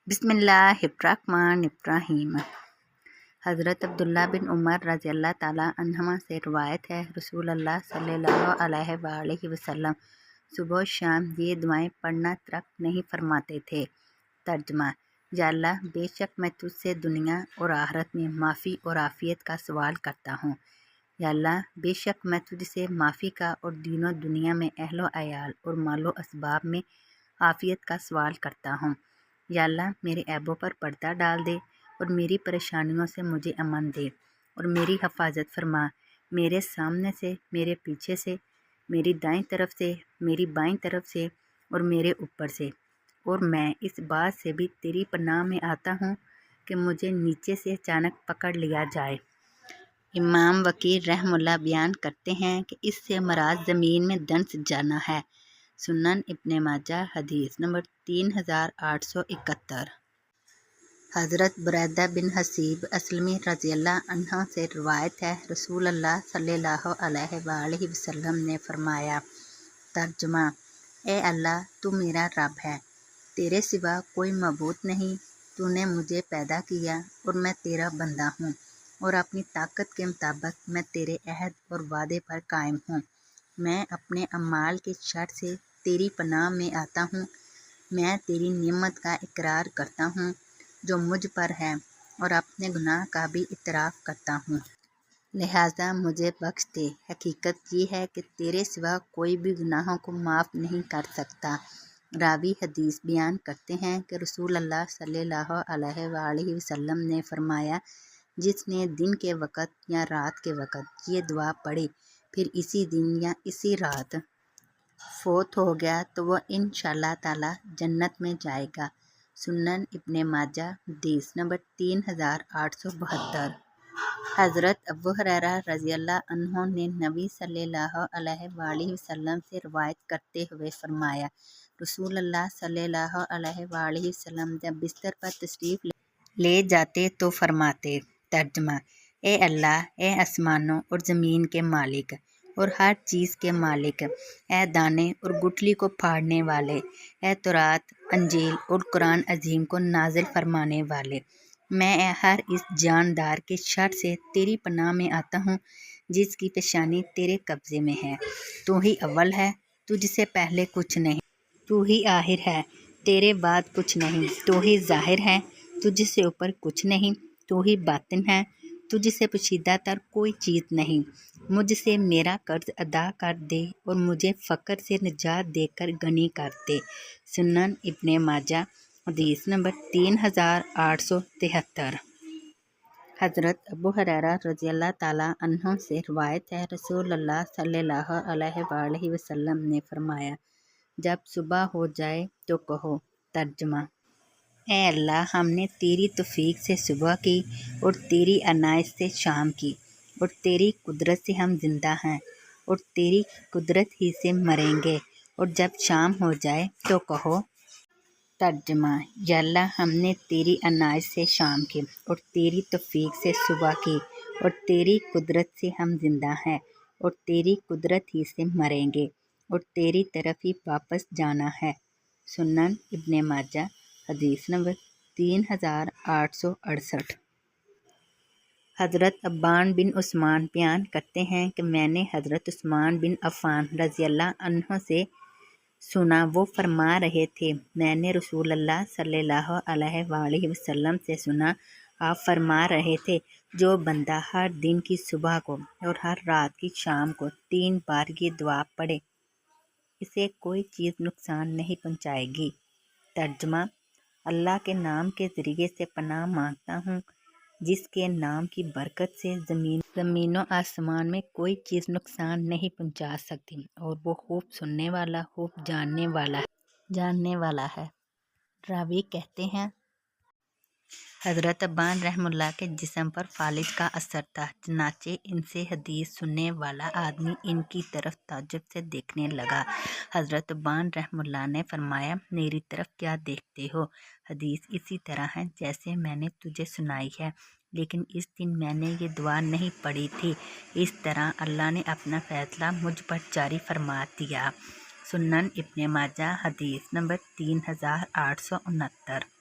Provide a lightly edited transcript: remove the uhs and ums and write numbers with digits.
बिस्मिल्लाहिर्रहमानिर्रहीम। हज़रत अब्दुल्ला बिन उमर रज़ी अल्लाह ताला अन्हुमा से रिवायत है, रसूल अल्लाह सल्लल्लाहु अलैहि वसल्लम सुबह शाम ये दुआएं पढ़ना तर्क नहीं फरमाते थे। तर्जमा: या अल्लाह, बेशक मैं तुझसे दुनिया और आखिरत में माफ़ी और आफ़ियत का सवाल करता हूँ। या अल्लाह, बेशक मैं तुझसे माफ़ी का और दीनों दुनिया में अहलो अयाल और मालो असबाब में आफ़ियत का सवाल करता हूँ। या अल्लाह, मेरे ऐबों पर पर्दा डाल दे और मेरी परेशानियों से मुझे अमन दे और मेरी हिफाजत फरमा, मेरे सामने से, मेरे पीछे से, मेरी दाईं तरफ से, मेरी बाईं तरफ से और मेरे ऊपर से। और मैं इस बात से भी तेरी पनाह में आता हूँ कि मुझे नीचे से अचानक पकड़ लिया जाए। इमाम वकील रहमुल्लाह बयान करते हैं कि इससे मराद ज़मीन में दंस जाना है। सुनन इब्ने माजा हदीस नंबर 3871। हज़रत बुरैदा बिन हसीब असलमी रज़ियल्लाहु अन्हु से रिवायत है, रसूल अल्लाह सल्लल्लाहु अलैहि वसल्लम ने फरमाया। तर्जुमा: ए अल्लाह, तू मेरा रब है, तेरे सिवा कोई मबूद नहीं। तूने मुझे पैदा किया और मैं तेरा बंदा हूँ और अपनी ताकत के मुताबिक मैं तेरे अहद और वादे पर कायम हूँ। मैं अपने अमाल के शर से तेरी पनाह में आता हूँ। मैं तेरी नेमत का इकरार करता हूँ जो मुझ पर है और अपने गुनाह का भी इतराफ़ करता हूँ। लिहाजा मुझे बख्श दे। हकीकत ये है कि तेरे सिवा कोई भी गुनाहों को माफ़ नहीं कर सकता। रावी हदीस बयान करते हैं कि रसूल अल्लाह सल्लल्लाहु अलैहि वसल्लम ने फरमाया, जिसने दिन के वक़्त या रात के वक़्त ये दुआ पढ़ी, फिर इसी दिन या इसी रात फ़ौत हो गया तो वह इंशाअल्लाह ताला जन्नत में जाएगा। सुनन इब्ने माजा हदीस नंबर 3872। हज़रत अबू हुरैरा रज़ियल्लाहु अन्हु ने नबी सल्लल्लाहु अलैहि वसल्लम से रिवायत करते हुए फरमाया, रसूल अल्लाह सल्लल्लाहु अलैहि वसल्लम जब बिस्तर पर तशरीफ़ ले जाते तो फरमाते। तर्जमा: ए अल्लाह, ए आसमानों और ज़मीन के मालिक और हर चीज़ के मालिक, ए दाने और गुठली को फाड़ने वाले, ए तौरात, अंजील और कुरान अजीम को नाजिल फरमाने वाले, मैं हर इस जानदार के शर से तेरी पनाह में आता हूँ जिसकी पेशानी तेरे कब्ज़े में है। तू ही अव्वल है, तुझसे पहले कुछ नहीं। तू ही आखिर है, तेरे बाद कुछ नहीं। तू ही ज़ाहिर है, तुझसे ऊपर कुछ नहीं। तू ही बातिन है, तुझसे पोशीदा तर कोई चीज़ नहीं। मुझसे मेरा कर्ज अदा कर दे और मुझे फ़क्र से निजात देकर गनी कर दे। सुनन इब्ने माजा हदीस नंबर 3873। हज़रत अबू हुरैरा रज़ियल्लाहु ताला अन्हु से रिवायत है, रसूल अल्लाह सल्लल्लाहु अलैहि वसल्लम ने फरमाया, जब सुबह हो जाए तो कहो। तर्जुमा: ए अल्लाह, हमने तेरी तौफीक से सुबह की और तेरी अनायत से शाम की और तेरी कुदरत से हम जिंदा हैं और तेरी कुदरत ही से मरेंगे और जब शाम हो जाए तो कहो। तर्जुमा: या अल्लाह, हमने तेरी अनायत से शाम की और तेरी तौफीक से सुबह की और तेरी कुदरत से हम जिंदा हैं और तेरी कुदरत ही से मरेंगे और तेरी तरफ ही वापस जाना है। सुनन इब्ने माजा हदीस नंबर 3868। हज़रत अब्बान बिन उस्मान बयान करते हैं कि मैंने हज़रत उस्मान बिन अफ़्फ़ान रज़ियल्लाहु अन्हु से सुना, वो फरमा रहे थे, मैंने रसूल अल्लाह सल्लल्लाहु अलैहि वसल्लम से सुना, आप फरमा रहे थे, जो बंदा हर दिन की सुबह को और हर रात की शाम को 3 बार ये दुआ पढ़े, इसे कोई चीज़ नुकसान नहीं पहुँचाएगी। तर्जुमा: अल्लाह के नाम के ज़रिए से पनाह मांगता हूँ जिसके नाम की बरकत से ज़मीनों आसमान में कोई चीज़ नुकसान नहीं पहुँचा सकती और वो खूब सुनने वाला, खूब जानने वाला है। रावी कहते हैं, हज़रत अब्बान रहमुल्लाह के जिस्म पर फालिज का असर था, चनाचे इनसे हदीस सुनने वाला आदमी इनकी तरफ ताज्जुब से देखने लगा। हज़रत अब्बान रहमुल्लाह ने फरमाया, मेरी तरफ क्या देखते हो? हदीस इसी तरह है जैसे मैंने तुझे सुनाई है, लेकिन इस दिन मैंने ये दुआ नहीं पढ़ी थी। इस तरह अल्लाह ने अपना फ़ैसला मुझ पर जारी फरमा दिया। सुनन इब्ने माजा हदीस नंबर 3869।